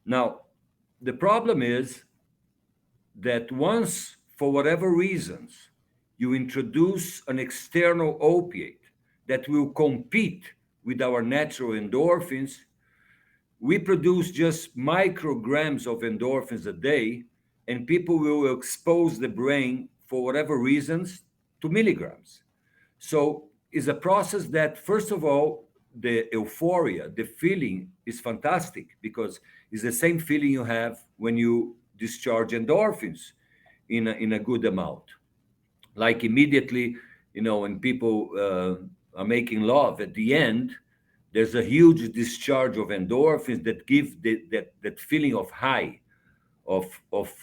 Now, the problem is that once, for whatever reasons, you introduce an external opiate that will compete with our natural endorphins, we produce just micrograms of endorphins a day, and people will expose the brain, for whatever reasons, to milligrams. So it's a process that, first of all, the euphoria, the feeling is fantastic because it's the same feeling you have when you discharge endorphins in a good amount. Like immediately, when people are making love at the end, there's a huge discharge of endorphins that give that feeling of high, of of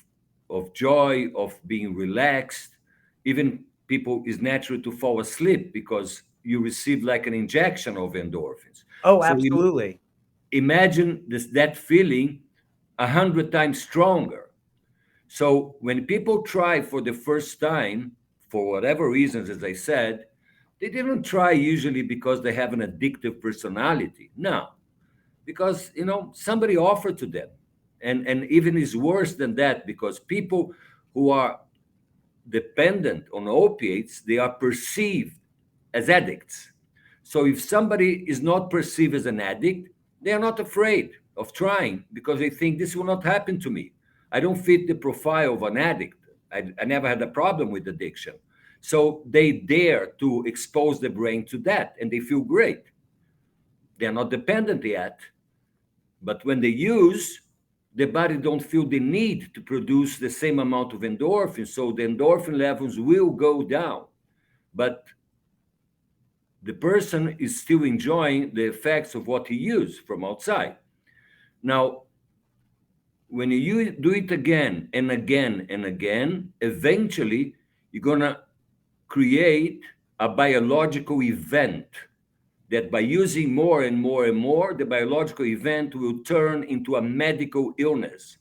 of joy, of being relaxed. Even people is natural to fall asleep because you receive like an injection of endorphins. Oh, So absolutely. imagine that feeling 100 times stronger. So when people try for the first time, for whatever reasons, as I said, they didn't try usually because they have an addictive personality. No, because somebody offered to them, and even is worse than that because people who are dependent on opiates, they are perceived as addicts. So if somebody is not perceived as an addict, they are not afraid of trying because they think this will not happen to me. I don't fit the profile of an addict. I never had a problem with addiction. So they dare to expose the brain to that and they feel great. They're not dependent yet, but when they use, the body don't feel the need to produce the same amount of endorphin, so the endorphin levels will go down. But the person is still enjoying the effects of what he used from outside. Now, when you do it again and again and again, eventually you're gonna create a biological event that by using more and more and more, the biological event will turn into a medical illness,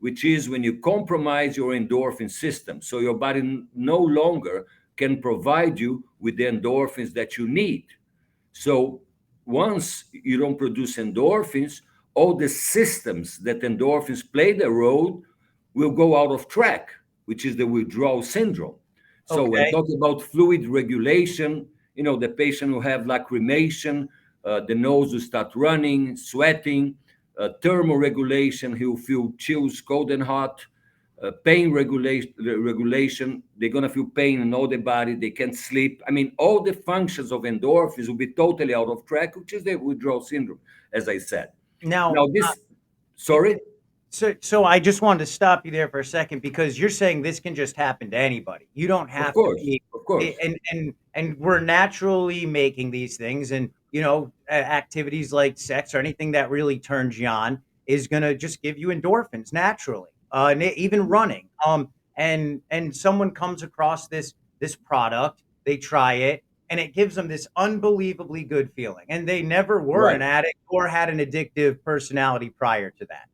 which is when you compromise your endorphin system. So your body no longer can provide you with the endorphins that you need. So once you don't produce endorphins, all the systems that endorphins play their role will go out of track, which is the withdrawal syndrome. So when Okay. talking about fluid regulation, the patient will have lacrimation, the nose will start running, sweating, thermoregulation, he'll feel chills, cold and hot, pain regulation, they're going to feel pain in all the body, they can't sleep. I mean, all the functions of endorphins will be totally out of track, which is the withdrawal syndrome, as I said. Now, Now, this, sorry, so I just wanted to stop you there for a second because you're saying this can just happen to anybody. You don't of have to course, be, of course, and we're naturally making these things, and activities like sex or anything that really turns you on is gonna just give you endorphins naturally. And even running. And someone comes across this product, they try it, and it gives them this unbelievably good feeling, and they never were right, an addict or had an addictive personality prior to that.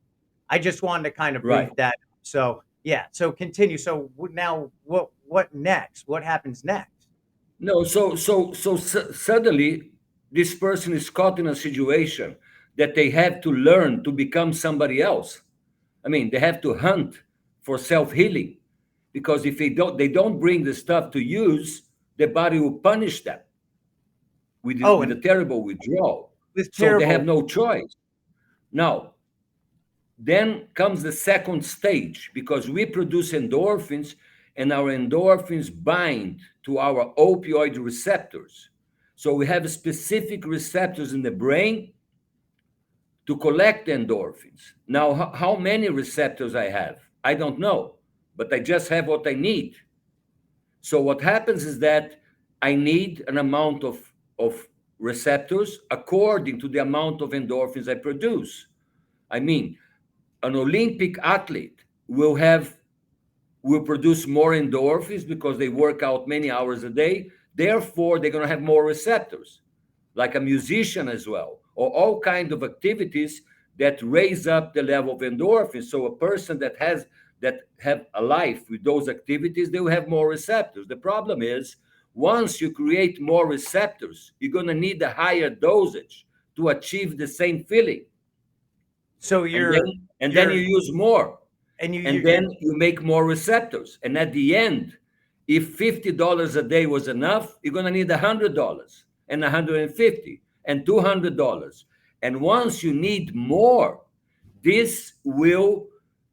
I just wanted to kind of right. brief that. So yeah, so continue. So now, what next? What happens next? No, suddenly this person is caught in a situation that they have to learn to become somebody else. I mean, they have to hunt for self-healing because if they don't bring the stuff to use, the body will punish them Oh, with a and terrible withdrawal. with So they have terrible. no choice. Now, then comes the second stage because we produce endorphins and our endorphins bind to our opioid receptors. So we have specific receptors in the brain to collect endorphins. Now, how many receptors I have? I don't know, but I just have what I need. So what happens is that I need an amount of receptors according to the amount of endorphins I produce. I mean, an Olympic athlete will produce more endorphins because they work out many hours a day. Therefore, they're going to have more receptors, like a musician as well, or all kinds of activities that raise up the level of endorphins. So a person that have a life with those activities, they will have more receptors. The problem is once you create more receptors, you're going to need a higher dosage to achieve the same feeling. So and you're then you you're use more, and and you're then you make more receptors. And at the end, if $50 a day was enough, you're going to need $100 and 150 and $200. And once you need more, this will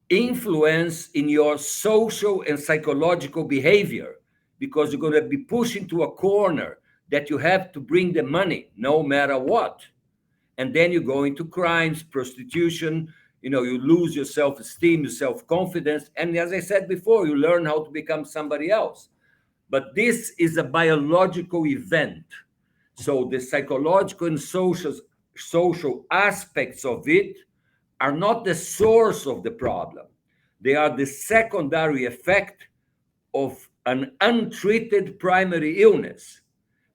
influence in your social and psychological behavior, because you're going to be pushed into a corner that you have to bring the money no matter what. And then you go into crimes, prostitution. You lose your self-esteem, your self-confidence, and as I said before, you learn how to become somebody else. But this is a biological event, so the psychological and social aspects of it are not the source of the problem. They are the secondary effect of an untreated primary illness,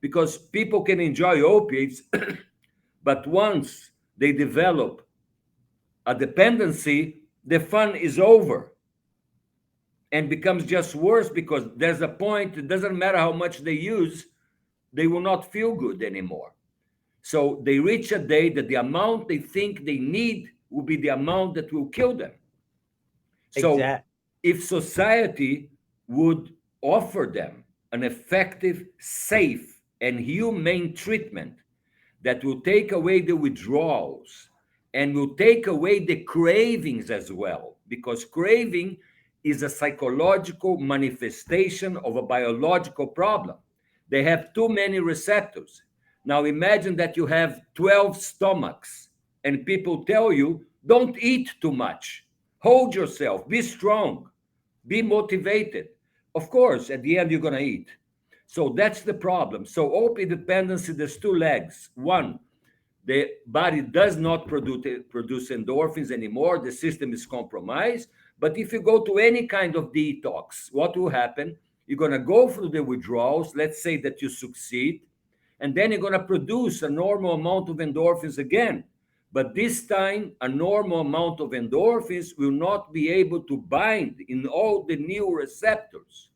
because people can enjoy opiates, but once they develop a dependency, the fun is over and becomes just worse, because there's a point, it doesn't matter how much they use, they will not feel good anymore. So they reach a day that the amount they think they need will be the amount that will kill them. So exact. if society would offer them an effective, safe, and humane treatment that will take away the withdrawals and will take away the cravings as well, because craving is a psychological manifestation of a biological problem. They have too many receptors. Now imagine that you have 12 stomachs and people tell you, don't eat too much, hold yourself, be strong, be motivated. Of course, at the end, you're going to eat. So that's the problem. So opiate dependency, there's two legs. One, the body does not produce endorphins anymore. The system is compromised. But if you go to any kind of detox, what will happen? You're going to go through the withdrawals. Let's say that you succeed. And then you're going to produce a normal amount of endorphins again. But this time, a normal amount of endorphins will not be able to bind in all the new receptors.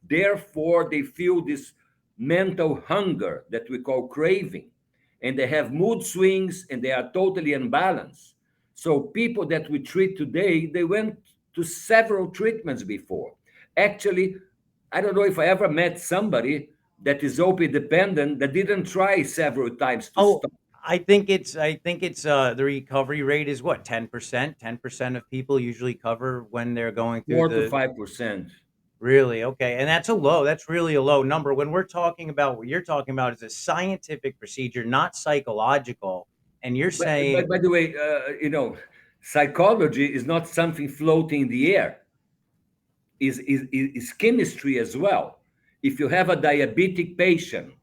Therefore, they feel this mental hunger that we call craving, and they have mood swings, and they are totally unbalanced. So people that we treat today, they went to several treatments before. Actually, I don't know if I ever met somebody that is opiate dependent that didn't try several times to Oh, stop. I think it's the recovery rate is what, 10%? 10% of people usually cover when they're going through 4 to 5%. really, okay. And that's really a low number. When we're talking about what you're talking about is a scientific procedure, not psychological. And you're But saying, by the way, psychology is not something floating in the air. Is chemistry as well. If you have a diabetic patient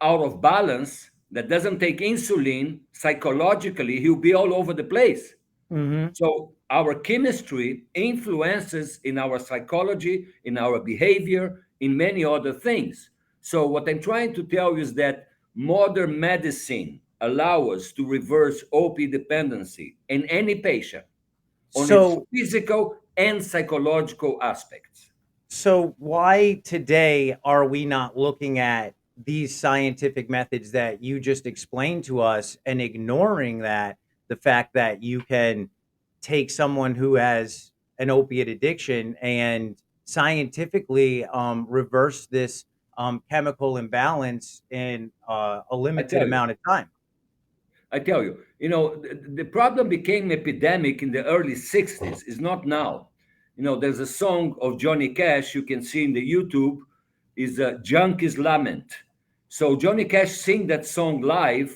out of balance that doesn't take insulin, psychologically he'll be all over the place. hmm So our chemistry influences in our psychology, in our behavior, in many other things. So what I'm trying to tell you is that modern medicine allows us to reverse opioid dependency in any patient on its so physical and psychological aspects. So why today are we not looking at these scientific methods that you just explained to us and ignoring that the fact that you can take someone who has an opiate addiction and scientifically reverse this chemical imbalance in a I limited tell you, amount of time? I tell you, the problem became epidemic in the early 60s, is not now. There's a song of Johnny Cash you can see in the YouTube, is Junkie's Lament. So Johnny Cash sing that song live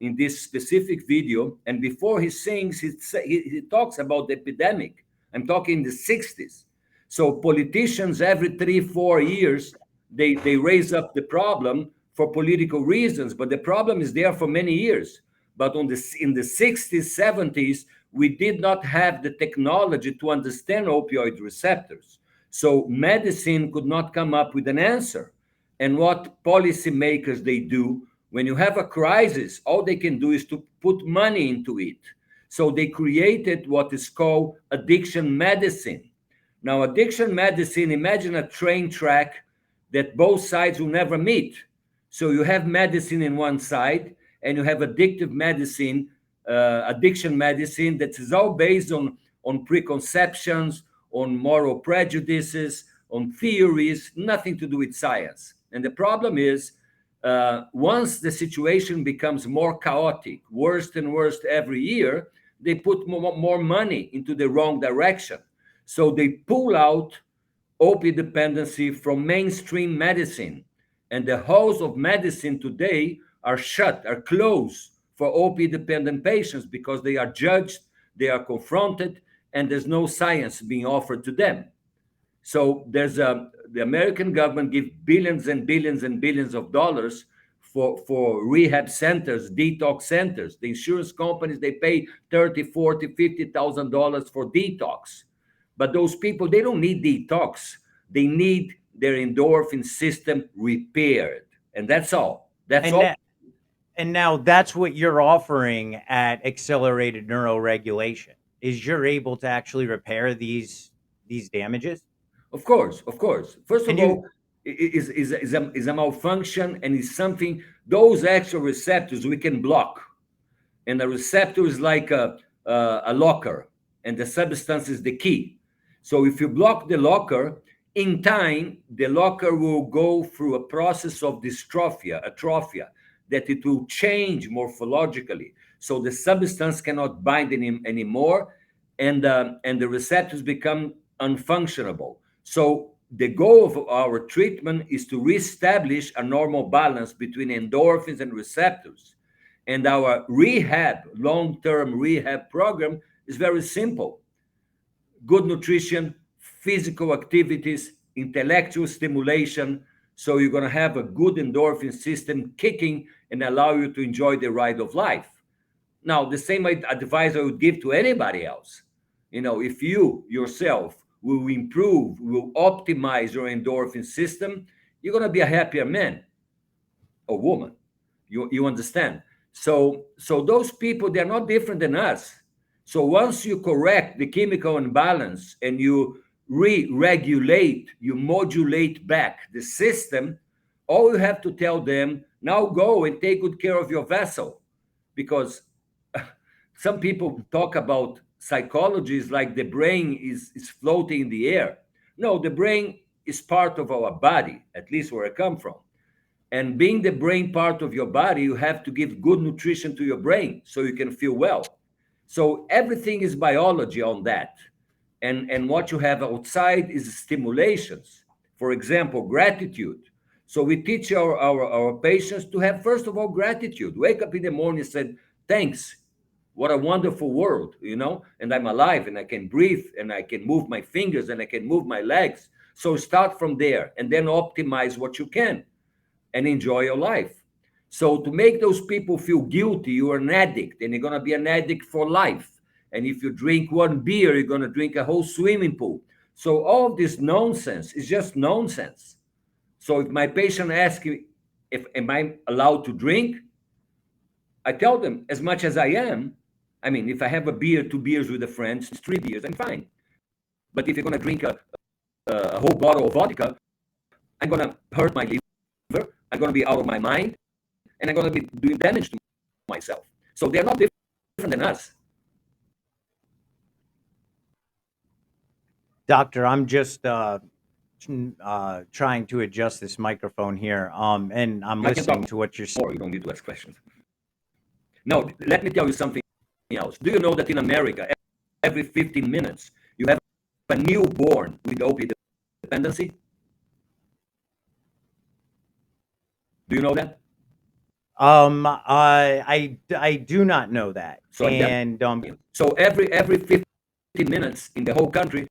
in this specific video, and before he sings, he talks about the epidemic. I'm talking the 60s. So politicians every 3 4 years they raise up the problem for political reasons, but the problem is there for many years. But in the 60s, 70s, we did not have the technology to understand opioid receptors. So medicine could not come up with an answer. And what policymakers they do, when you have a crisis, all they can do is to put money into it. So they created what is called addiction medicine. Now, addiction medicine, imagine a train track that both sides will never meet. So you have medicine in one side, and you have addictive medicine addiction medicine that is all based on preconceptions, on moral prejudices, on theories, nothing to do with science. And the problem is, once the situation becomes more chaotic, worse and worse every year, they put more money into the wrong direction. So they pull out opiate dependency from mainstream medicine. And the halls of medicine today are shut, are closed for opiate dependent patients because they are judged, they are confronted, and there's no science being offered to them. So the American government gives billions and billions and billions of dollars for rehab centers, detox centers. The insurance companies, they pay 30, 40, $50,000 for detox. But those people, they don't need detox. They need their endorphin system repaired. And that's all. That's And all. that, and now that's what you're offering at accelerated neuroregulation is you're able to actually repair these damages. Of course, of course. First And of you all, is a malfunction and is something, those extra receptors we can block. And the receptor is like a locker, and the substance is the key. So if you block the locker, in time, the locker will go through a process of dystrophia, atrophia, that it will change morphologically. So the substance cannot bind anymore, and the receptors become unfunctionable. So the goal of our treatment is to reestablish a normal balance between endorphins and receptors. And our rehab, long-term rehab program is very simple. Good nutrition, physical activities, intellectual stimulation. So you're going to have a good endorphin system kicking and allow you to enjoy the ride of life. Now, the same advice I would give to anybody else. If you yourself will improve, will optimize your endorphin system, you're going to be a happier man or woman. You understand? So those people, they're not different than us. So once you correct the chemical imbalance and you re-regulate, you modulate back the system, all you have to tell them, now go and take good care of your vessel. Because some people talk about psychology is like the brain is floating in the air. No, the brain is part of our body, at least where I come from. And being the brain part of your body, you have to give good nutrition to your brain so you can feel well. So everything is biology on that. And what you have outside is stimulations. For example, gratitude. So we teach our patients to have, first of all, gratitude. Wake up in the morning and say, thanks. What a wonderful world. And I'm alive and I can breathe and I can move my fingers and I can move my legs. So start from there and then optimize what you can and enjoy your life. So to make those people feel guilty, you are an addict and you're going to be an addict for life. And if you drink one beer, you're going to drink a whole swimming pool. So all of this nonsense is just nonsense. So if my patient asks me, if am I allowed to drink, I tell them as much as I am. I mean, if I have a beer, 2 beers with a friend, 3 beers, I'm fine. But if you're going to drink a whole bottle of vodka, I'm going to hurt my liver. I'm going to be out of my mind, and I'm going to be doing damage to myself. So they're not different than us. Doctor, I'm just trying to adjust this microphone here. And I'm I can talk listening to what you're saying. more. You don't need to ask questions. No, let me tell you something else. Do you know that in America, every 15 minutes, you have a newborn with opiate dependency? Do you know that? I do not know that. So And so every 15 minutes in the whole country,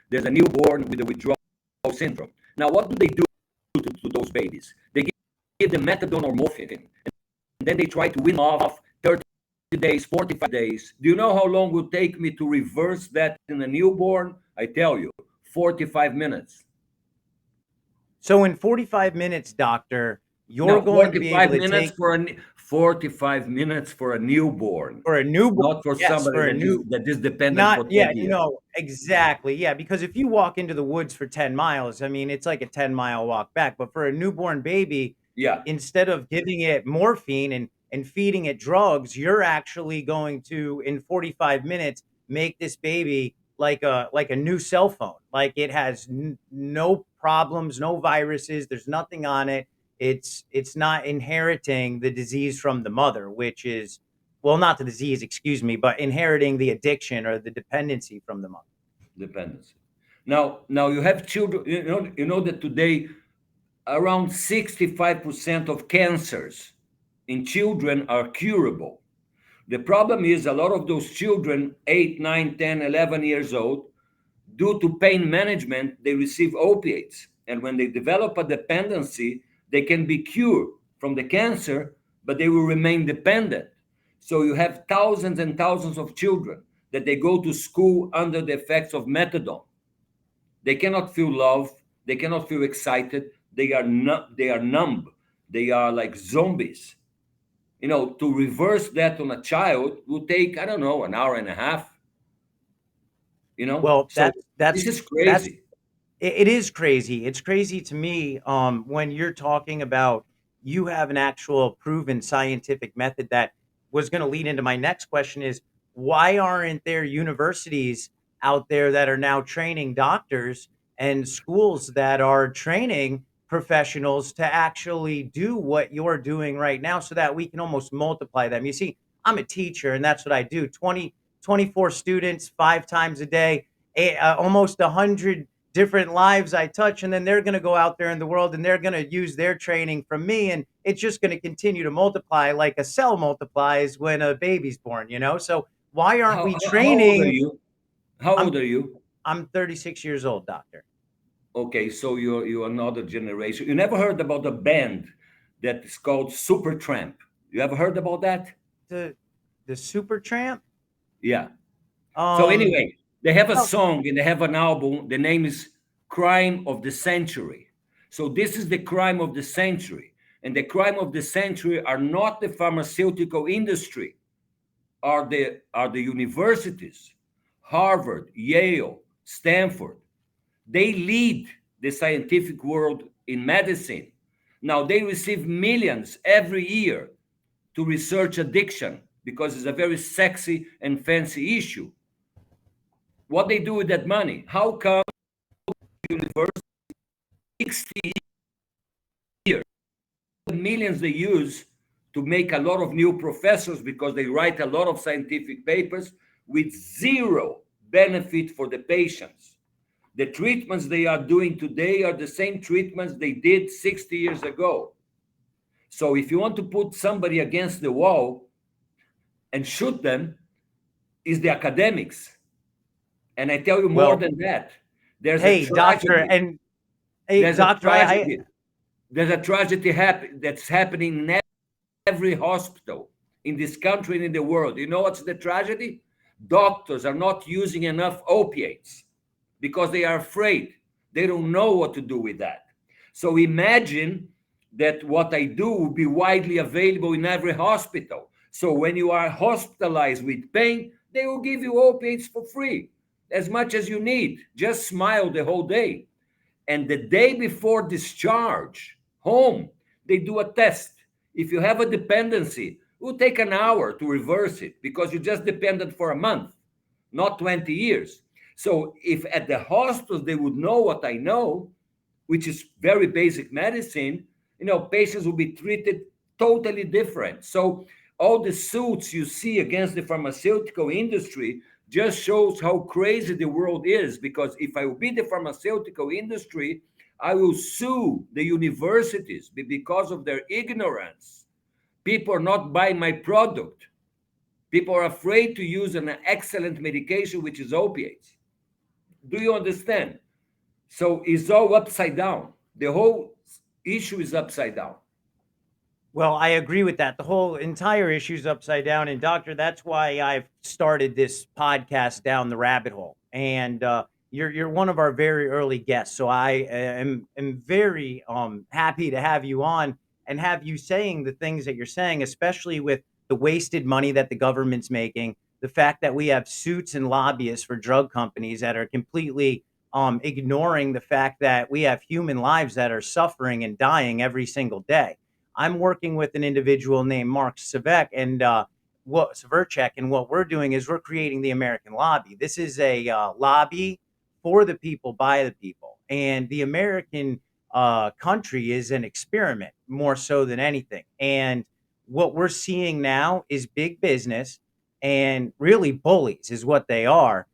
there's a newborn with a withdrawal syndrome. Now, what do they do to those babies? They give them methadone or morphine, and then they try to wean off 30 days, 45 days. Do you know how long it will take me to reverse that in a newborn? I tell you, 45 minutes. so in 45 minutes, doctor, you're No, going to be 45 able to minutes take for 45 minutes for a newborn, for a newborn. not for Yes, somebody for a new. that is dependent for Not 10 yeah, years. exactly. Yeah, because if you walk into the woods for 10 miles, I mean, it's like a 10-mile walk back. But for a newborn baby, Yeah. instead of giving it morphine and and feeding it drugs, you're actually going to, in 45 minutes, make this baby like a new cell phone. Like it has no problems, no viruses, there's nothing on it. It's not inheriting the disease from the mother, which is, well, not the disease, excuse me, but inheriting the addiction or the dependency from the mother. Dependency. Now you have children. You know that today around 65% of cancers in children are curable. The problem is a lot of those children, 8, 9, 10, 11 years old, due to pain management, they receive opiates. And when they develop a dependency, they can be cured from the cancer, but they will remain dependent. So you have thousands and thousands of children that they go to school under the effects of methadone. They cannot feel love. They cannot feel excited. They are numb. They are like zombies. To reverse that on a child will take, I don't know, an hour and a half. Well, So this is that's crazy. it is crazy. It's crazy to me, when you're talking about, you have an actual proven scientific method. That was going to lead into my next question: is why aren't there universities out there that are now training doctors, and schools that are training professionals to actually do what you're doing right now, so that we can almost multiply them? You see, I'm a teacher, and that's what I do. 24 students, 5 times a day, almost 100 different lives I touch, and then they're going to go out there in the world and they're going to use their training from me, and it's just going to continue to multiply like a cell multiplies when a baby's born. So why aren't we How old are training? you? How i'm old are you? I'm 36 years old, doctor. Okay, so you're another generation. You never heard about a band that is called Supertramp? You ever heard about that? The super tramp. Yeah. So um anyway, they have a no. song and they have an album. The name is Crime of the Century. So this is the crime of the century. And the crime of the century are not the pharmaceutical industry, are the universities, Harvard, Yale, Stanford. They lead the scientific world in medicine. Now they receive millions every year to research addiction because it's a very sexy and fancy issue. What they do with that money? How come university 60 years, the millions they use to make a lot of new professors because they write a lot of scientific papers with zero benefit for the patients? The treatments they are doing today are the same treatments they did 60 years ago. So if you want to put somebody against the wall and shoot them, is the academics. And I tell you more Well, than that. There's a hey doctor, tragedy. and hey There's a doctor, I tragedy. There's a tragedy that's happening in every hospital in this country and in the world. You know what's the tragedy? Doctors are not using enough opiates because they are afraid. They don't know what to do with that. So imagine that what I do will be widely available in every hospital. So when you are hospitalized with pain, they will give you opiates for free, as much as you need. Just smile the whole day. And the day before discharge home, they do a test. If you have a dependency, it will take an hour to reverse it because you just dependent for a month, not 20 years. So if at the hospitals they would know what I know, which is very basic medicine, patients will be treated totally different. So all the suits you see against the pharmaceutical industry just shows how crazy the world is. Because if I will be the pharmaceutical industry, I will sue the universities because of their ignorance. People are not buying my product. People are afraid to use an excellent medication, which is opiates. Do you understand? So it's all upside down. The whole issue is upside down. Well, I agree with that. The whole entire issue is upside down. And doctor, that's why I've started this podcast down the rabbit hole. And you're one of our very early guests, so I am very happy to have you on and have you saying the things that you're saying, especially with the wasted money that the government's making, the fact that we have suits and lobbyists for drug companies that are completely ignoring the fact that we have human lives that are suffering and dying every single day. I'm working with an individual named Mark Savek and what Severchek, and what we're doing is we're creating the American lobby. This is a lobby for the people by the people, and the American country is an experiment more so than anything. And what we're seeing now is big business and really bullies is what they are,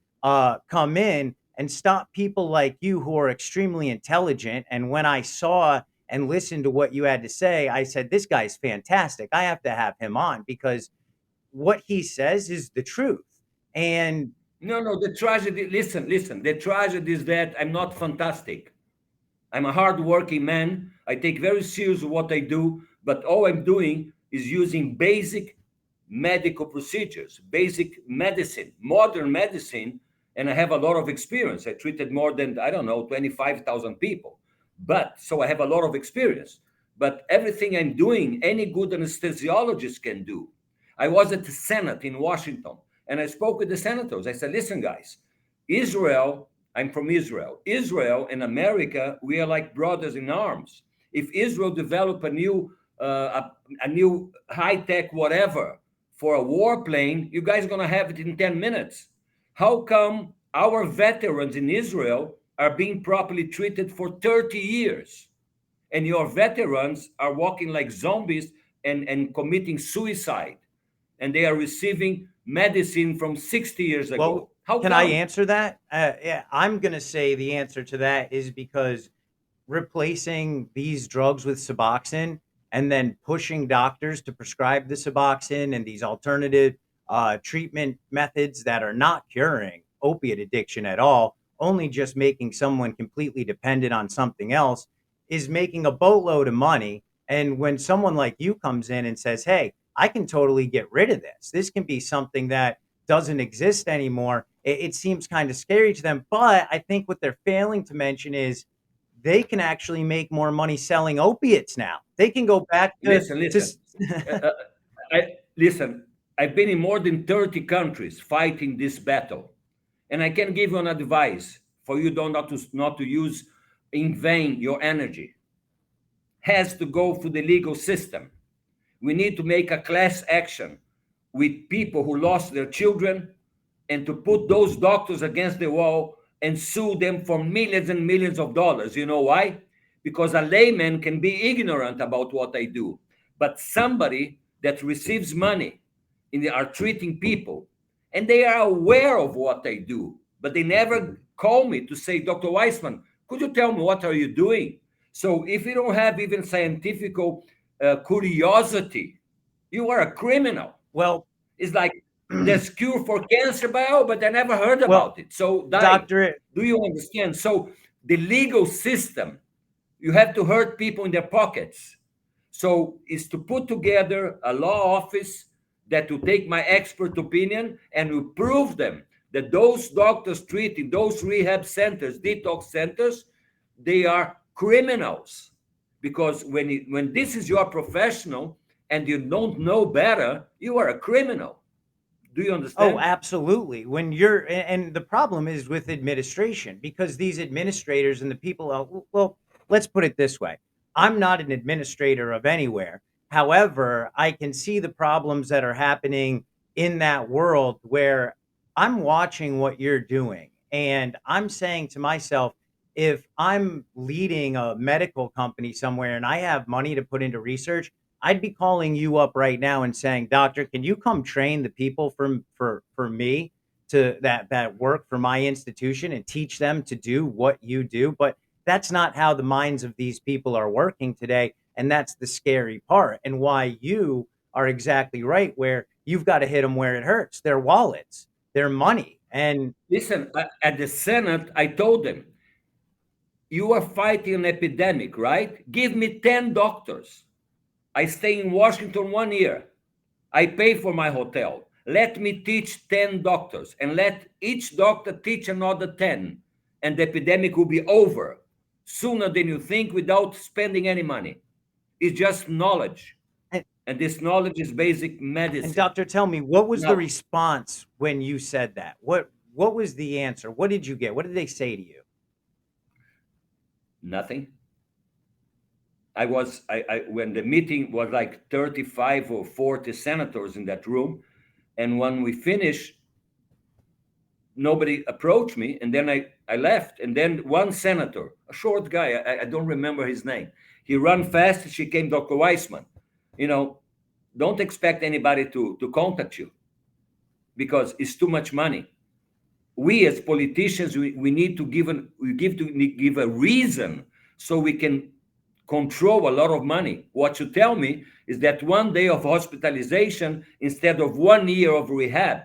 come in and stop people like you who are extremely intelligent. And when I saw and listened to what you had to say, I said, this guy's fantastic. I have to have him on because what he says is the truth. And No, no, the tragedy, listen, the tragedy is that I'm not fantastic. I'm a hardworking man. I take very serious what I do, but all I'm doing is using basic medical procedures, basic medicine, modern medicine, and I have a lot of experience. I treated more than, I don't know, 25,000 people. But so I have a lot of experience. But everything I'm doing, any good anesthesiologist can do. I was at the Senate in Washington and I spoke with the senators. I said, listen, guys, Israel, I'm from Israel. Israel and America, we are like brothers in arms. If Israel develop a new high tech whatever for a warplane, you guys are gonna have it in 10 minutes. How come our veterans in Israel are being properly treated for 30 years, and your veterans are walking like zombies and committing suicide, and they are receiving medicine from 60 years well, ago? How can I come? answer that? Yeah, I'm going to say the answer to that is because replacing these drugs with Suboxone and then pushing doctors to prescribe the Suboxone and these alternative treatment methods that are not curing opiate addiction at all, only just making someone completely dependent on something else, is making a boatload of money. And when someone like you comes in and says, hey, I can totally get rid of this, this can be something that doesn't exist anymore, it seems kind of scary to them. But I think what they're failing to mention is they can actually make more money selling opiates now. They can go back Listen, to listen. Uh, uh, listen. I've been in more than 30 countries fighting this battle, and I can give you an advice for you don't not to use in vain your energy. Has to go through the legal system. We need to make a class action with people who lost their children and to put those doctors against the wall and sue them for millions and millions of dollars. You know why? Because a layman can be ignorant about what I do. But somebody that receives money and they are treating people and they are aware of what I do, but they never call me to say, Dr. Weisman, could you tell me what are you doing? So if you don't have even scientific curiosity, you are a criminal. well, It's like there's cure for cancer, but I never heard well, about it. So die. doctor, Do you understand? So the legal system, you have to hurt people in their pockets. So is to put together a law office that will take my expert opinion and will prove them that those doctors treating those rehab centers, detox centers, they are criminals. Because when this is your professional and you don't know better, you are a criminal. Do you oh, understand? absolutely. When you're, and the problem is with administration because these administrators and the people, well, let's put it this way. I'm not an administrator of anywhere. However, I can see the problems that are happening in that world where I'm watching what you're doing and I'm saying to myself, if I'm leading a medical company somewhere and I have money to put into research, I'd be calling you up right now and saying, "Doctor, can you come train the people for me to that work for my institution and teach them to do what you do?" But that's not how the minds of these people are working today, and that's the scary part and why you are exactly right where you've got to hit them where it hurts, their wallets, their money. And Listen, at the Senate, I told them, you are fighting an epidemic, right? Give me 10 doctors. I stay in Washington 1 year. I pay for my hotel. Let me teach 10 doctors and let each doctor teach another 10. And the epidemic will be over sooner than you think without spending any money. It's just knowledge. and, And this knowledge is basic and medicine. doctor, tell me, what was the Now, response when you said that? What was the answer? What did you get? What did they say to you? nothing. I when the meeting was like 35 or 40 senators in that room, and when we finished, nobody approached me, and then I left, and then one senator, a short guy, I don't remember his name, he ran fast. She came, Dr. Weissman, you know, don't expect anybody to contact you because it's too much money. We as politicians, we need to give a reason so we can control a lot of money. What you tell me is that 1 day of hospitalization instead of 1 year of rehab.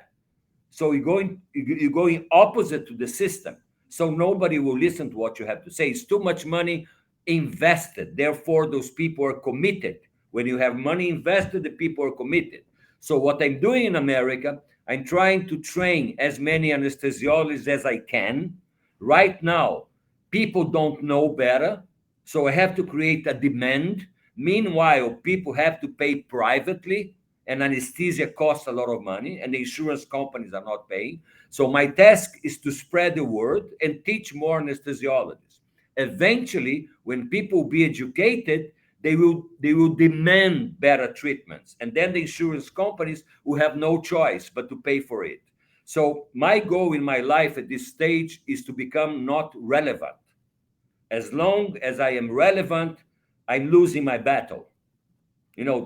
So you're going opposite to the system. So nobody will listen to what you have to say. It's too much money invested. Therefore, those people are committed. When you have money invested, the people are committed. So what I'm doing in America, I'm trying to train as many anesthesiologists as I can. Right now, people don't know better. So I have to create a demand. Meanwhile, people have to pay privately, and anesthesia costs a lot of money, and the insurance companies are not paying. So my task is to spread the word and teach more anesthesiologists. Eventually, when people will be educated, they will demand better treatments, and then the insurance companies will have no choice but to pay for it. So my goal in my life at this stage is to become not relevant. As long as I am relevant, I'm losing my battle.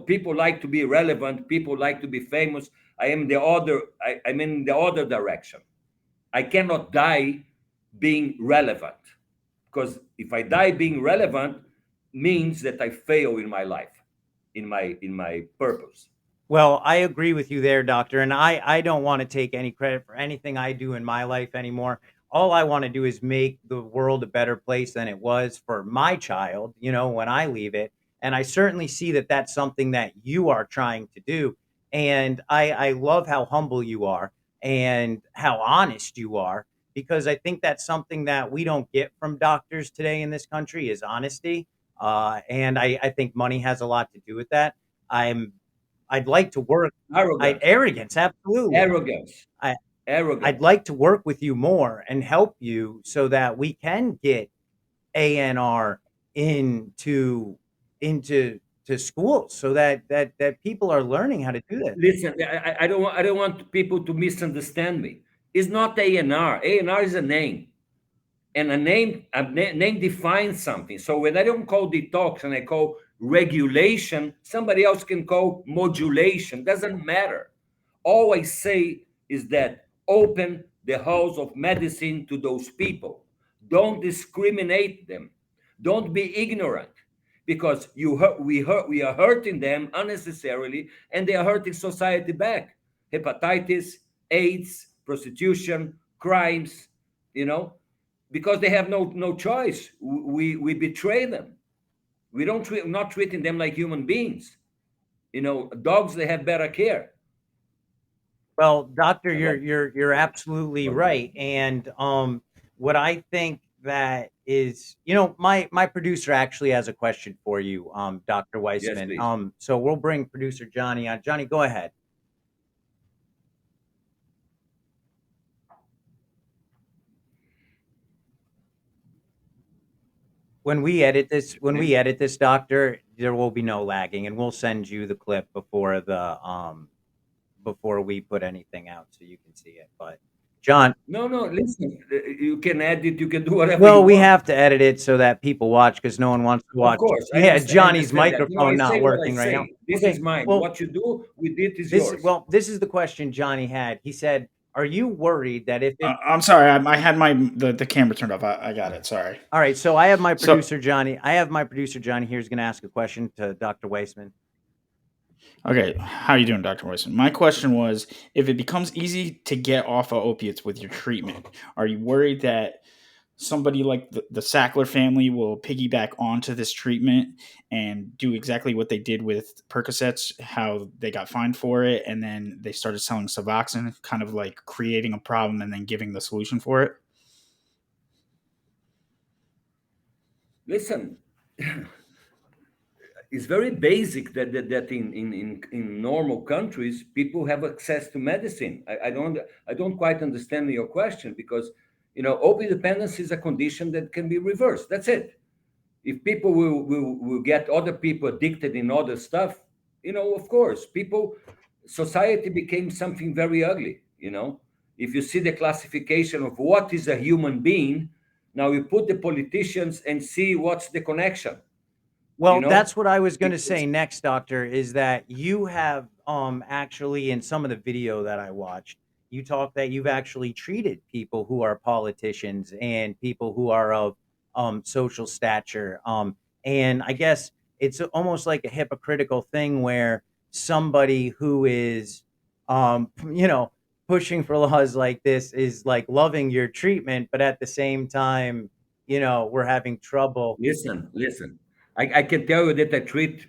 People like to be relevant, people like to be famous. I'm in the other direction. I cannot die being relevant, because if I die being relevant, means that I fail in my life, in my purpose. Well, I agree with you there, doctor. And I don't want to take any credit for anything I do in my life anymore. All I want to do is make the world a better place than it was for my child, when I leave it. And I certainly see that that's something that you are trying to do. And I love how humble you are and how honest you are, because I think that's something that we don't get from doctors today in this country is honesty. And I think money has a lot to do with that. I'm I'd like to work. I Arrogance. arrogance, absolutely. Arrogance. I I'd Arrogance. like to work with you more and help you so that we can get ANR into to schools so that people are learning how to do this. Listen, I don't want people to misunderstand me. It's not ANR. ANR is a name. And a name defines something. So when I don't call detox and I call regulation, somebody else can call modulation. Doesn't matter. All I say is that open the halls of medicine to those people. Don't discriminate them. Don't be ignorant, because we are hurting them unnecessarily, and they are hurting society back. Hepatitis, AIDS, prostitution, crimes, you know, because they have no choice. We betray them. We don't treat not treating them like human beings. Dogs, they have better care. Well, doctor, you're Hello. you're you're absolutely Okay. right. And what I think that is, my producer actually has a question for you, Dr. Yes, Weissman. please. So we'll bring producer Johnny on. Johnny, go ahead. When we edit this, doctor, there will be no lagging, and we'll send you the clip before we put anything out so you can see it. But John, No, no. Listen, you can edit. You can do whatever well, you we want. have to edit it so that people watch because no one wants to Of watch. course, I Yeah, understand. I Johnny's understand that. No, I microphone not say what I working right now. say. This is Okay, mine. well, What you do with it is this yours. well, this is the question Johnny had. He said, "Are you worried that if it?" I'm sorry. I had the camera turned off. I got it. Sorry. All right, so I have my So producer Johnny. I have my producer Johnny here is going to ask a question to Dr. Weissman. okay, how you doing, Dr. Wilson? My question was, if it becomes easy to get off of opiates with your treatment, are you worried that somebody like the Sackler family will piggyback onto this treatment and do exactly what they did with Percocets, how they got fined for it, and then they started selling Suboxone, kind of like creating a problem and then giving the solution for it? Listen, it's very basic that in normal countries people have access to medicine. I don't quite understand your question, because opioid dependence is a condition that can be reversed. That's it. If people will get other people addicted in other stuff, of course, society became something very ugly. If you see the classification of what is a human being, now you put the politicians and see what's the connection, you Well, know? that's what I was going to Because say next, doctor, is that you have actually in some of the video that I watched, you talk that you've actually treated people who are politicians and people who are of social stature. And I guess it's almost like a hypocritical thing where somebody who is pushing for laws like this is like loving your treatment, but at the same time, we're having trouble. listen. I can tell you that I treat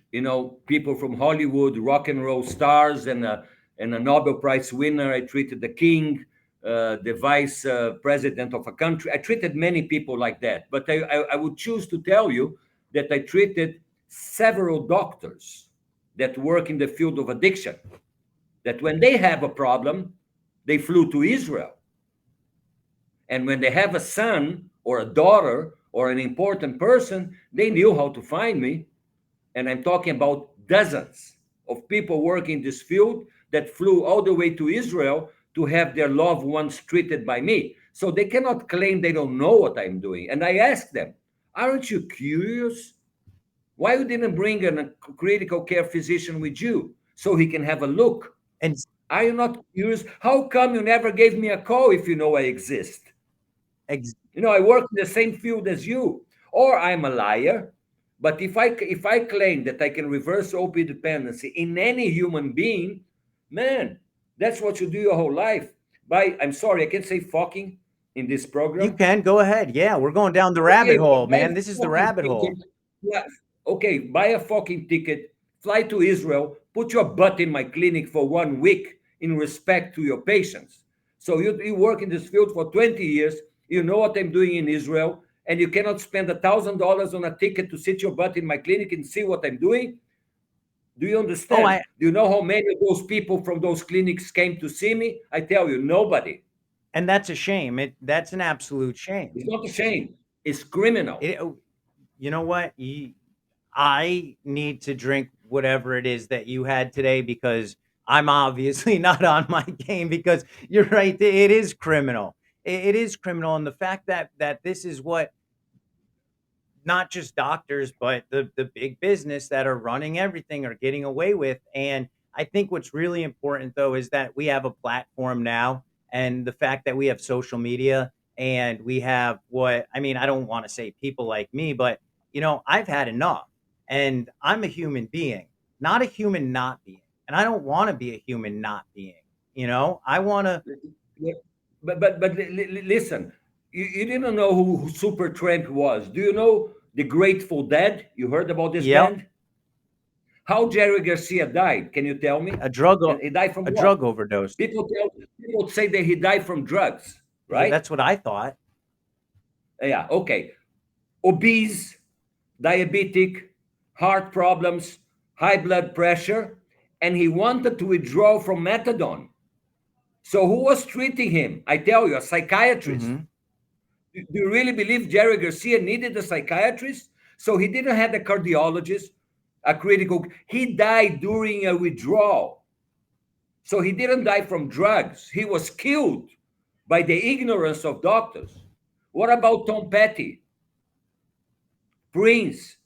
people from Hollywood, rock and roll stars, and a Nobel Prize winner. I treated the king, the vice president of a country. I treated many people like that. But I would choose to tell you that I treated several doctors that work in the field of addiction. That when they have a problem, they flew to Israel, and when they have a son or a daughter or an important person, they knew how to find me. And I'm talking about dozens of people working in this field that flew all the way to Israel to have their loved ones treated by me. So they cannot claim they don't know what I'm doing. And I asked them, aren't you curious? Why you didn't bring a critical care physician with you so he can have a look? And Are you not curious? How come you never gave me a call if you know I exist? ex- I work in the same field as you, or I'm a liar. But if I claim that I can reverse opioid dependency in any human being, man, that's what you do your whole life. I'm sorry, I can't say fucking in this You program. can go ahead. Yeah, we're going down the rabbit Okay, hole, buy a man. This is the fucking rabbit hole. ticket. Yeah, okay, buy a fucking ticket, fly to Israel, put your butt in my clinic for 1 week in respect to your patients. So you work in this field for 20 years, you know what I'm doing in Israel, and you cannot spend $1,000 on a ticket to sit your butt in my clinic and see what I'm doing? Do you Oh, understand? Do you know how many of those people from those clinics came to see me? I tell you, nobody. and that's a shame. That's an absolute shame. It's not a shame. It's criminal. Oh, you know what? I need to drink whatever it is that you had today because I'm obviously not on my game because you're right. It is criminal. It is criminal, and the fact that this is what not just doctors, but the big business that are running everything are getting away with. And I think what's really important though is that we have a platform now, and the fact that we have social media and we have what I mean, I don't want to say people like me, but I've had enough. And I'm a human being, not a human not being. And I don't want to be a human not being. I want to. Yeah, but listen, you didn't know who Super Tramp was. Do you know the Grateful Dead? You heard about this Yep, band? How Jerry Garcia died? Can you tell me? a drug And he died from a what? drug overdose. People say that he died from drugs, Yeah, right? that's what I thought. Yeah, okay. Obese, diabetic, heart problems, high blood pressure, and he wanted to withdraw from methadone. So who was treating him? I tell you, a psychiatrist. Hmm. Do you really believe Jerry Garcia needed a psychiatrist? So he didn't have a cardiologist, a critical. He died during a withdrawal. So he didn't die from drugs. He was killed by the ignorance of doctors. What about Tom Petty, Prince?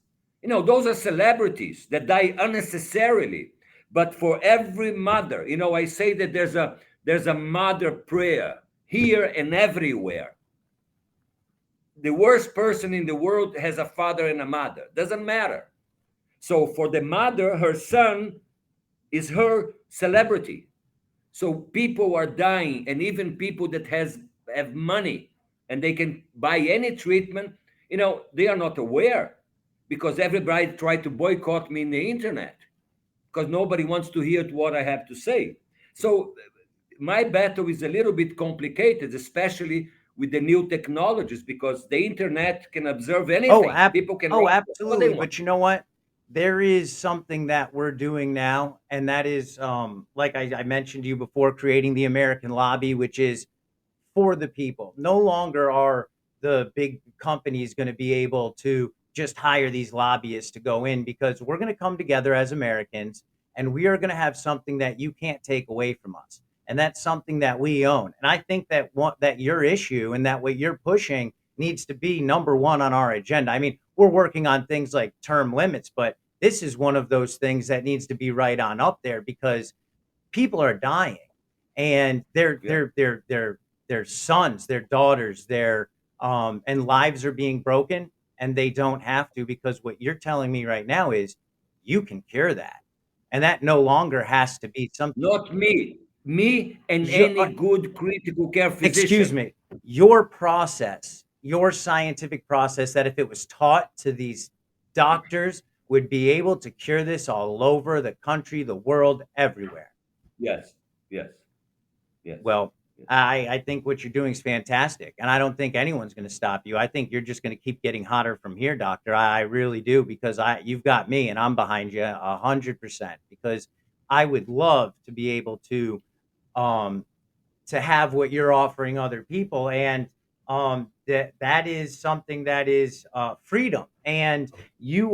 Those are celebrities that die unnecessarily. But for every mother, I say that there's a mother prayer here and everywhere. The worst person in the world has a father and a mother. Doesn't matter. So for the mother, her son is her celebrity. So people are dying, and even people that have money and they can buy any treatment, they are not aware because everybody tried to boycott me in the internet because nobody wants to hear what I have to say. So my battle is a little bit complicated, especially with the new technologies, because the internet can observe Oh, anything. People can oh, write what they absolutely. want. But you know what? There is something that we're doing now, and that is, like I mentioned to you before, creating the American lobby, which is for the people. No longer are the big companies going to be able to just hire these lobbyists to go in, because we're going to come together as Americans, and we are going to have something that you can't take away from us. And that's something that we own. And I think that that your issue and that what you're pushing needs to be number one on our agenda. I mean, we're working on things like term limits, but this is one of those things that needs to be right on up there, because people are dying, and Yeah. their sons, their daughters, their and lives are being broken, and they don't have to, because what you're telling me right now is you can cure that, and that no longer has to be something. Not me. Me and Your, any good critical care excuse physician. me, your process, your scientific process, that if it was taught to these doctors, would be able to cure this all over the country, the world, everywhere. Yes, yes, yes, Well, yes. I think what you're doing is fantastic, and I don't think anyone's going to stop you. I think you're just going to keep getting hotter from here, doctor. I really do, because you've got me, and I'm behind you 100%. Because I would love to be able um, to have what you're offering other people, and that is something that is freedom. And you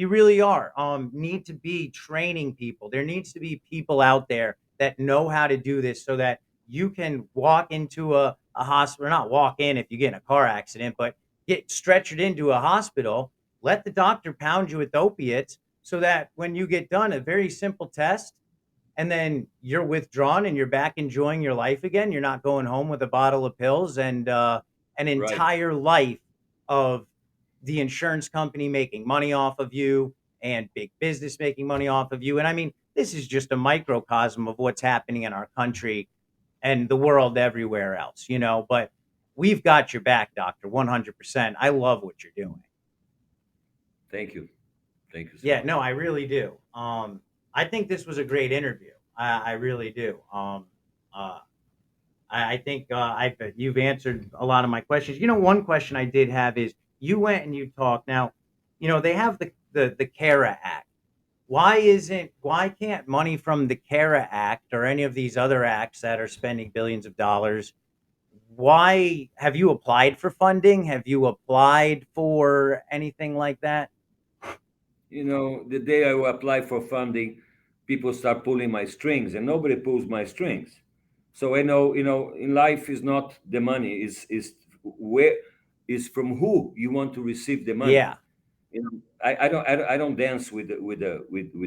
really are need to be training people. There needs to be people out there that know how to do this, so that you can walk into a hospital, not walk in if you get in a car accident, but get stretchered into a hospital, let the doctor pound you with opiates, so that when you get done, a very simple test, and then you're withdrawn and you're back enjoying your life again. You're not going home with a bottle of pills and an Right. entire life of the insurance company making money off of you, and big business making money off of you. And I mean, this is just a microcosm of what's happening in our country and the world everywhere else, but we've got your back, doctor, 100%. I love what you're doing. Thank you. Thank you so Yeah, much. no, I really do. I think this was a great interview. I really do. Uh, I think you've answered a lot of my questions. One question I did have is, you went and you talked. Now, they have the CARA Act. Why can't money from the CARA Act or any of these other acts that are spending billions of dollars? Why have you applied for funding? Have you applied for anything like that? The day I apply for funding, people start pulling my strings, and nobody pulls my strings. So I know, in life is not the money, is where is from who you want to receive the money. Yeah. I don't dance with No,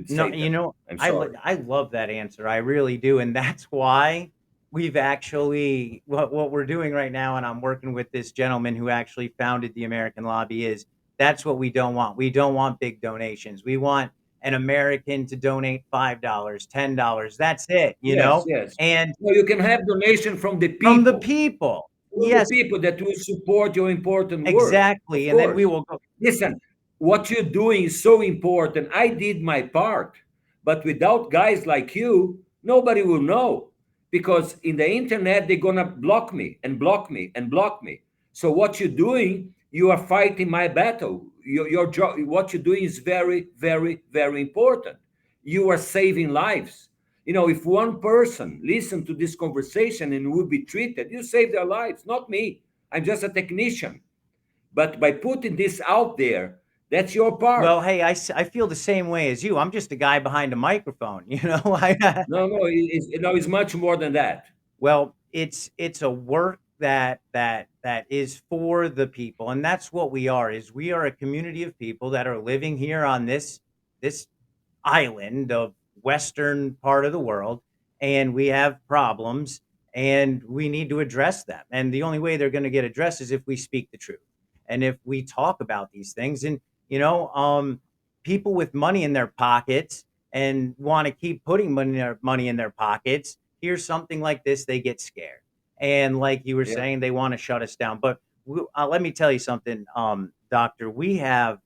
Satan. I'm I sorry. I love that answer. I really do, and that's why we've actually what we're doing right now, and I'm working with this gentleman who actually founded the American Lobby. Is That's what we don't want. We don't want big donations. We want an American to donate $5, $10. That's it, Yes, yes. and No, you can have donation from the from the people. people. From the Yes, people that will support your important work, of exactly, and then we course. will go. Listen, what you're doing is so important. I did my part, but without guys like you, nobody will know, because in the internet they're gonna block me and block me and block me. So what you're doing, you are fighting my battle. Your job, what you're doing is very, very, very important. You are saving lives. If one person listen to this conversation and will be treated, you save their lives, not me. I'm just a technician. But by putting this out there, that's your Well, part. hey, I feel the same way as you. I'm just a guy behind a microphone. I No, no, it's much more than that. Well, it's a work that is for the people, and that's what we are. Is we are a community of people that are living here on this island of western part of the world, and we have problems, and we need to address them. And the only way they're going to get addressed is if we speak the truth, and if we talk about these things. And people with money in their pockets and want to keep putting money in their pockets, hear something like this, they get scared. And like you were Yeah. saying, they want to shut us down. But let me tell you something, doctor. We have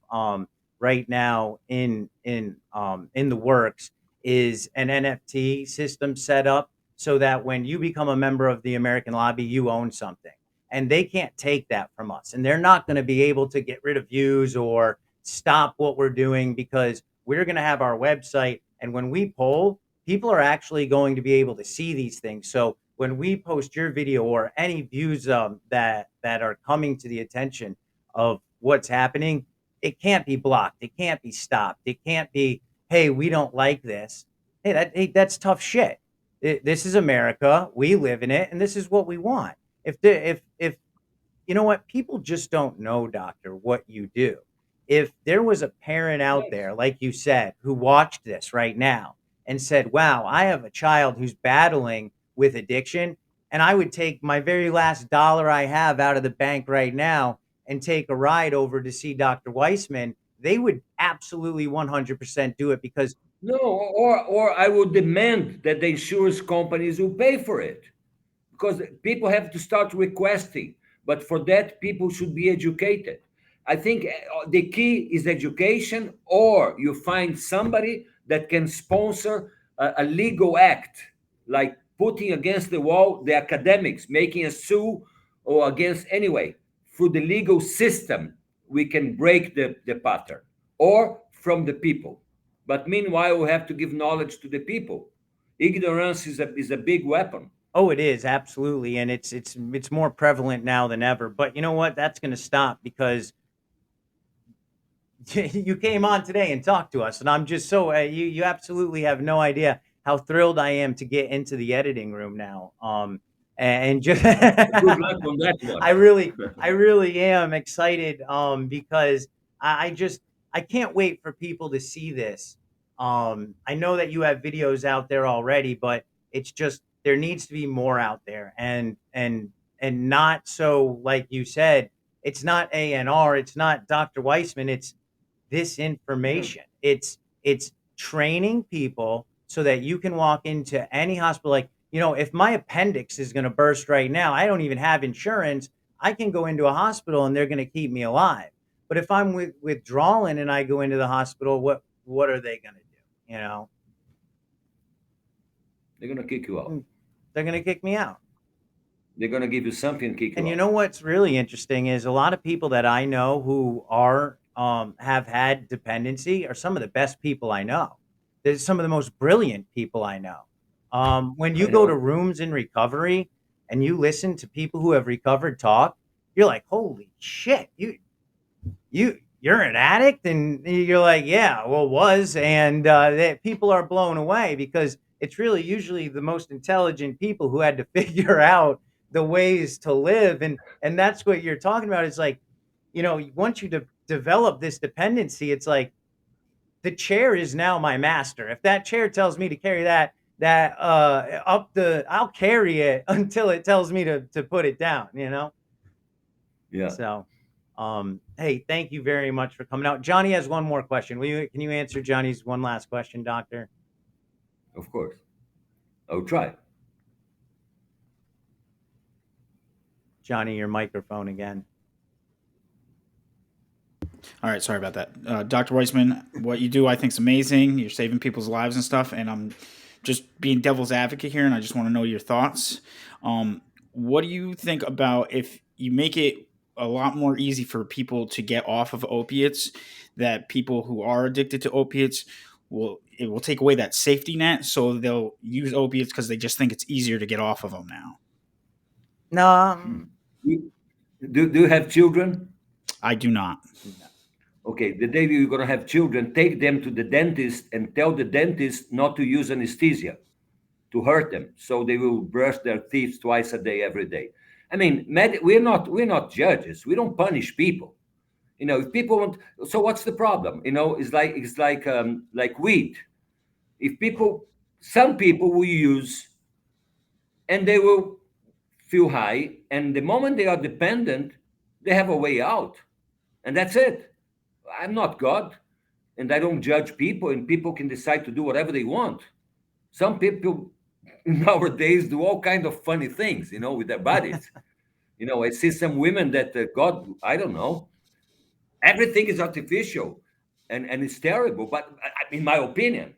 right now in the works is an NFT system set up, so that when you become a member of the American Lobby, you own something, and they can't take that from us, and they're not going to be able to get rid of views or stop what we're doing, because we're going to have our website, and when we poll, people are actually going to be able to see these things. So when we post your video or any views that are coming to the attention of what's happening, it can't be blocked. It can't be stopped. It can't be, hey, we don't like this. Hey, that's tough shit. This is America. We live in it, and this is what we want. If you know what, people just don't know, doctor, what you do. If there was a parent out Yes. there, like you said, who watched this right now and said, wow, I have a child who's battling with addiction, and I would take my very last dollar I have out of the bank right now and take a ride over to see Dr. Weissman, they would absolutely 100% do it because No, or I would demand that the insurance companies will pay for it, because people have to start requesting. But for that, people should be educated. I think the key is education, or you find somebody that can sponsor a legal act, like putting against the wall the academics, making a sue or against anyway. Through the legal system, we can break the pattern, or from the people. But meanwhile, we have to give knowledge to the people. Ignorance is a big weapon. oh, it is absolutely, and it's more prevalent now than ever. But you know what? That's going to stop because you came on today and talked to us, and I'm just so you absolutely have no idea how thrilled I am to get into the editing room now. And just Good luck on that one. I really am excited because I just I can't wait for people to see this. I know that you have videos out there already, but it's just there needs to be more out there, and not so like you said, it's not ANR, it's not Dr. Weissman, it's this Yeah. information. It's training people so that you can walk into any hospital. Like, you know, if my appendix is going to burst right now, I don't even have insurance. I can go into a hospital and they're going to keep me alive. But if I'm withdrawing and I go into the hospital, what are they going to do? You know, They're gonna kick you out. Mm, they're going to kick me out. They're gonna give you something and kick And you you out. know what's really interesting is a lot of people that I know who are have had dependency are some of the best people I know. They're some of the most brilliant people I know. When you I go to know. rooms in recovery and you listen to people who have recovered talk, you're like, holy shit, you're an addict, and you're like, yeah, well, was, and people are blown away because it's really usually the most intelligent people who had to figure out the ways to live, and that's what you're talking about. It's like, you know, once you develop this dependency, it's like the chair is now my master. If that chair tells me to carry that up the, I'll carry it until it tells me to put it down. You know. Yeah, So, hey, thank you very much for coming out. Johnny has one more question. Can you answer Johnny's one last question, doctor? of course. I'll try. Johnny, your microphone again. All right, sorry about that. Dr. Weissman, what you do I think is amazing. You're saving people's lives and stuff, and I'm just being devil's advocate here, and I just want to know your thoughts. What do you think about if you make it a lot more easy for people to get off of opiates, that people who are addicted to opiates will take away that safety net, so they'll use opiates because they just think it's easier to get off of them now? No, Do you have children? I do not. no. Okay, the day you're gonna have children, take them to the dentist and tell the dentist not to use anesthesia to hurt them, so they will brush their teeth twice a day, every day. I mean, we're not judges. We don't punish people. If people want, so what's the problem? It's like weed. If people, some people will use, and they will feel high, and the moment they are dependent, they have a way out, and that's it. I'm not God, and I don't judge people, and people can decide to do whatever they want. Some people nowadays do all kind of funny things, with their bodies. I see some women that, God, I don't know, everything is artificial, and it's terrible. But in my opinion,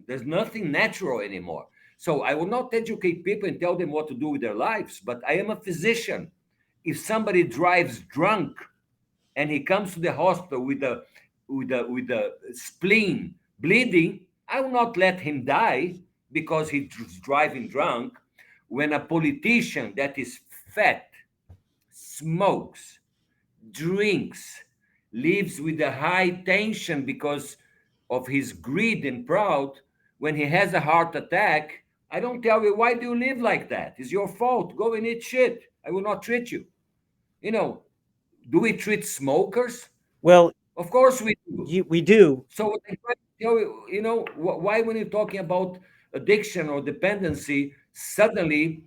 there's nothing natural anymore. So I will not educate people and tell them what to do with their lives, but I am a physician. If somebody drives drunk and he comes to the hospital with a spleen bleeding, I will not let him die because he's driving drunk. When a politician that is fat, smokes, drinks, lives with a high tension because of his greed and proud, when he has a heart attack, I don't tell you, why do you live like that? It's your fault. Go and eat shit. I will not treat you. You know, do we treat smokers? Well, Of course we do. we do. So what I try to tell you, why when you're talking about addiction or dependency, suddenly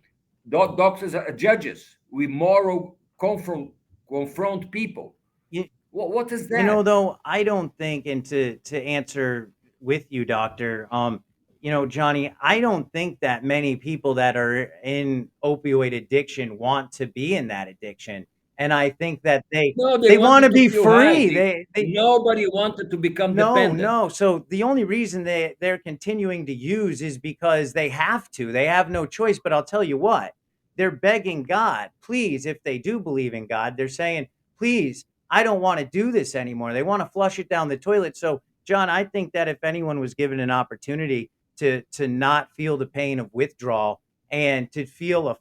doctors are judges. We moral confront people. What is that? Though, I don't think, and to answer with you, doctor, Johnny, I don't think that many people that are in opioid addiction want to be in that addiction, and I think that No, they they want wanted to to be feel high. free. They Nobody wanted to become No, dependent. no. So the only reason they're continuing to use is because they have to. They have no choice. But I'll tell you what, they're begging God, please, if they do believe in God, they're saying, please, I don't want to do this anymore. They want to flush it down the toilet. So, John, I think that if anyone was given an opportunity to not feel the pain of withdrawal and to feel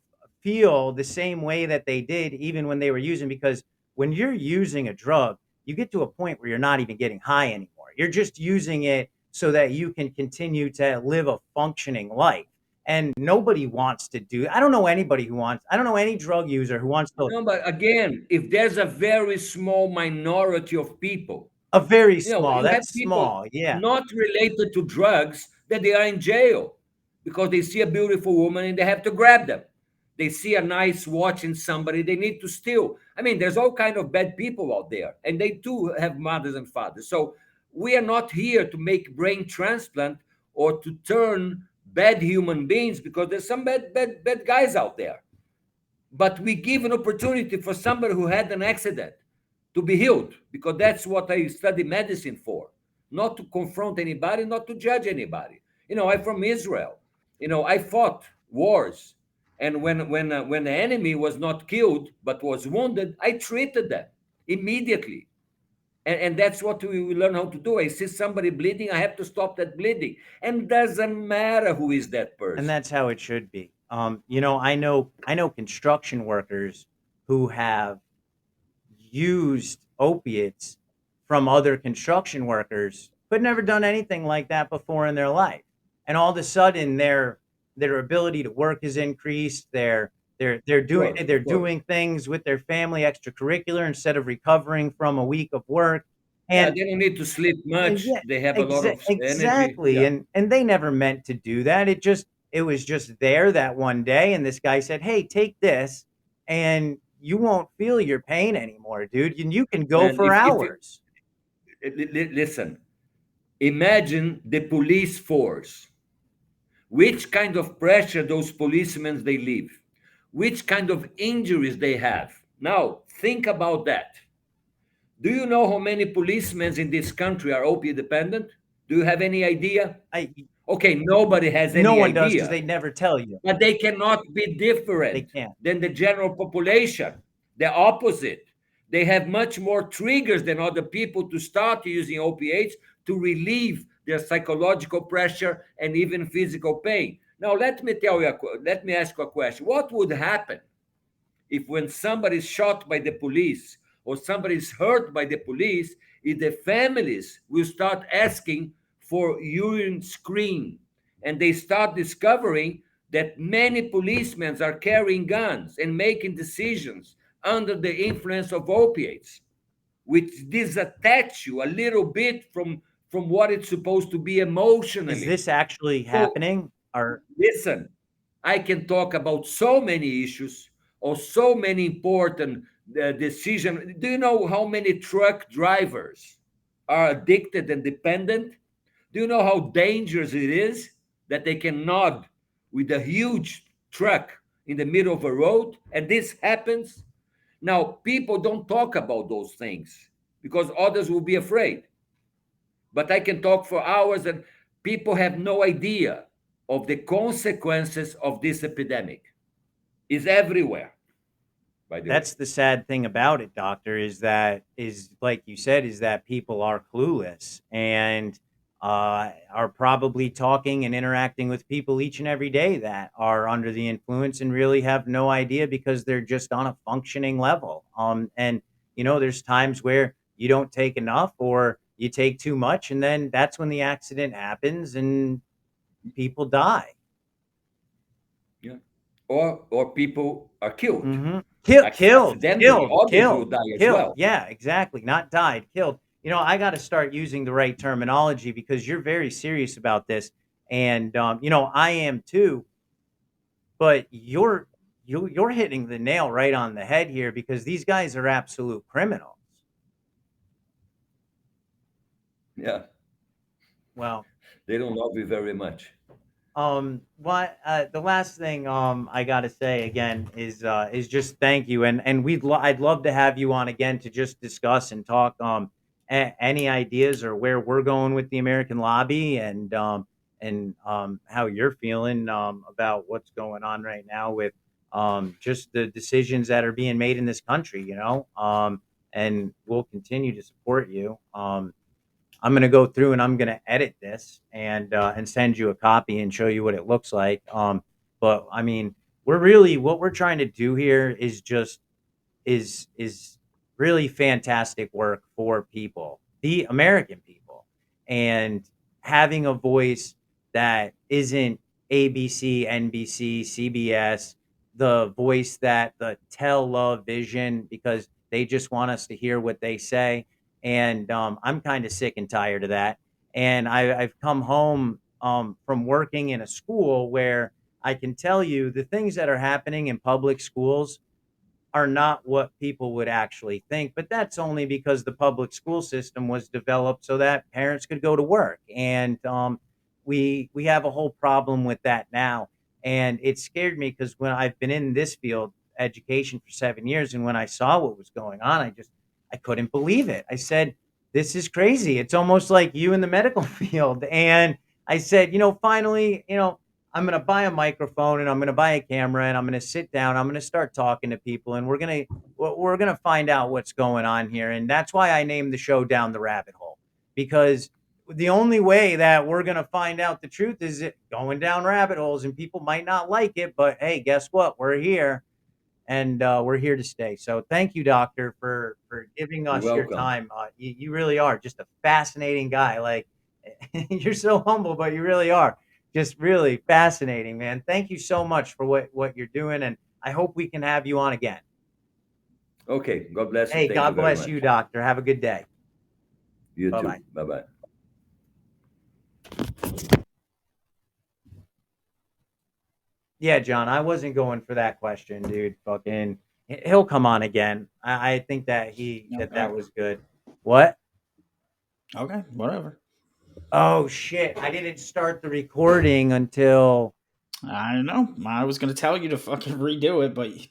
the same way that they did even when they were using, because when you're using a drug, you get to a point where you're not even getting high anymore. You're just using it so that you can continue to live a functioning life. And nobody wants to do. I don't know anybody who wants. I don't know any drug user who wants to. No, but again, if there's a very small minority of people, A very small. you have That's people small. Yeah. not related to drugs that they are in jail because they see a beautiful woman and they have to grab them. They see a nice watch in somebody, they need to steal. I mean, there's all kind of bad people out there, and they too have mothers and fathers. So we are not here to make brain transplant or to turn bad human beings, because there's some bad guys out there. But we give an opportunity for somebody who had an accident to be healed, because that's what I study medicine for, not to confront anybody, not to judge anybody. I'm from Israel. I fought wars, and when the enemy was not killed but was wounded, I treated them immediately. And that's what we learn how to do. I see somebody bleeding, I have to stop that bleeding, and doesn't matter who is that And person. that's how it should be. I know construction workers who have used opiates from other construction workers, but never done anything like that before in their life. And all of a sudden, their ability to work is increased. They're Of doing course, they're of course. doing things with their family extracurricular instead of recovering from a week of work. Yeah, And they don't need to sleep much. yeah, They have a lot of energy. exactly. Yeah. And they never meant to do that. It was just there that one day, and this guy said, "Hey, take this, and you won't feel your pain anymore, dude. And you can go And for if you hours." listen, imagine the police force, which kind of pressure those policemen they live, which kind of injuries they have. Now, think about that. Do you know how many policemen in this country are opiate dependent? Do you have any idea? I Okay, nobody has No any one does because idea. they never tell you. But they cannot be They different can't. than the general population. The opposite. They have much more triggers than other people to start using opiates to relieve their psychological pressure and even physical pain. Now, let me ask you a question. What would happen if, when somebody is shot by the police or somebody is hurt by the police, if the families will start asking for urine screen, and they start discovering that many policemen are carrying guns and making decisions under the influence of opiates, which disattach you a little bit from what it's supposed to be Is emotionally. this actually So happening? Or listen, I can talk about so many issues or so many important decisions. Do you know how many truck drivers are addicted and dependent? Do you know how dangerous it is that they can nod with a huge truck in the middle of a road? And this happens. Now, people don't talk about those things because others will be afraid. But I can talk for hours, and people have no idea of the consequences of this epidemic. It's everywhere, by the way. that's the sad thing about it, doctor, is like you said, is that people are clueless and are probably talking and interacting with people each and every day that are under the influence and really have no idea because they're just on a functioning level. And there's times where you don't take enough or you take too much, and then that's when the accident happens and people die. Yeah. Or people are killed. Mhm. Killed, Accidentally, killed, others will killed, die as killed. well. Yeah, exactly. Not died, killed. I got to start using the right terminology because you're very serious about this, and I am too. But you're hitting the nail right on the head here because these guys are absolute criminals. Yeah. Well, They don't love you very much. what the last thing I gotta say again is just thank you, and I'd love to have you on again to just discuss and talk any ideas or where we're going with the American lobby and how you're feeling about what's going on right now with just the decisions that are being made in this country, and we'll continue to support you. I'm gonna go through and I'm gonna edit this and send you a copy and show you what it looks like. But I mean, what we're trying to do here is just is really fantastic work for people, the American people, and having a voice that isn't ABC, NBC, CBS, the voice that the tell love vision because they just want us to hear what they say. And I'm kind of sick and tired of that. And I've come home from working in a school where I can tell you the things that are happening in public schools are not what people would actually think. But that's only because the public school system was developed so that parents could go to work, and we have a whole problem with that now. And it scared me because when I've been in this field, education, for 7 years, and when I saw what was going on, I couldn't believe it. I said, "This is crazy. It's almost like you in the medical field." And I said, finally, I'm going to buy a microphone and I'm going to buy a camera and I'm going to sit down. I'm going to start talking to people and we're going to find out what's going on here. And that's why I named the show Down the Rabbit Hole, because the only way that we're going to find out the truth is it going down rabbit holes, and people might not like it, but hey, guess what? We're here, and we're here to stay. So thank you, doctor, for giving You're us your welcome. time. You really are just a fascinating guy. Like, you're so humble, but you really are just really fascinating, man. Thank you so much for what you're doing, and I hope we can have you on again. Okay. God bless you. Hey, Thank you God very bless you, much. doctor. Have a good day. You Bye bye. too. Bye bye. Yeah, John, I wasn't going for that question, dude. Fucking, he'll come on again. I think that that Okay. was good. What? Okay. Whatever. Oh shit! I didn't start the recording until. I don't know. I was gonna tell you to fucking redo it, but